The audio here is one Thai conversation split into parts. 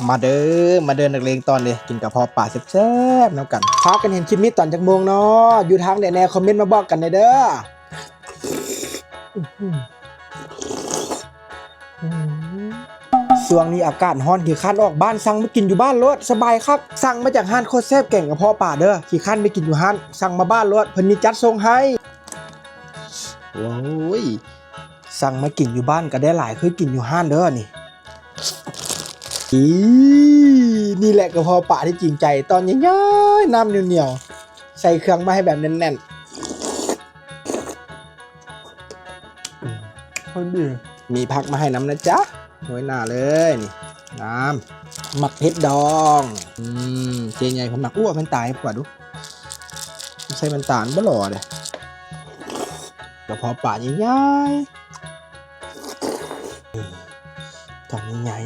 มาเดินนักเลงตอนเลยกินกระเพาะปลาแซ่บๆน้ำกันพากันเห็นคลิปนี้ตอนจากโมงเนาะอยู่ทางแนวคอมเมนต์มาบอกกันเด้อช่วงนี้อากาศร้อนขี้ข้านออกบ้านสั่งมากินอยู่บ้านรถสบายครับสั่งมาจากห้านโคตรแซ่บแก่งกระเพาะปลาเด้อขี้ข้านไม่กินอยู่ห้านสั่งมาบ้านรถเพิ่นมีจัดส่งให้โอ้ยสั่งมากินอยู่บ้านก็ได้หลายคือกินอยู่ห้านเด้อนี่แหละกระเพาะปลาที่จริงใจตอนย่อยๆน้ำเหนียวๆใส่เครื่องมาให้แบบแน่นๆพอดีมีผักมาให้น้ำนะจ๊ะโรยหน้าเลยนี่น้ำหมักเพชรดองเจนใหญ่ผมหมักอ้วมันตายกว่าดูใส่มันตาลบ่หล่อเลยกระเพาะปลาย่อยๆตอนใหญ่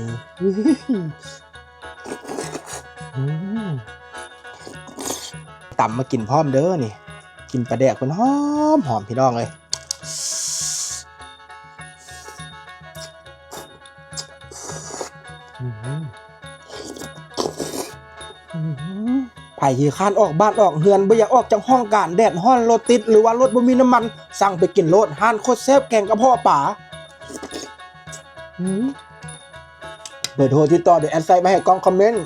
ตำมากินพร้อมเด้อนี่กินปลาแดกคนหอมพี่น้องเลยไผ่ที่ข้านออกบ้านออกเฮือนบ่อยากออกจากห้องการแดดฮ้อนรถติดหรือว่ารถบ่มีน้ำมันสั่งไปกินโลดห้านโคตรแซ่บแกงกระเพาะปลาเบอร์โทรติดต่อเดี๋ยวแอดใส่มาให้กล่องคอมเมนต์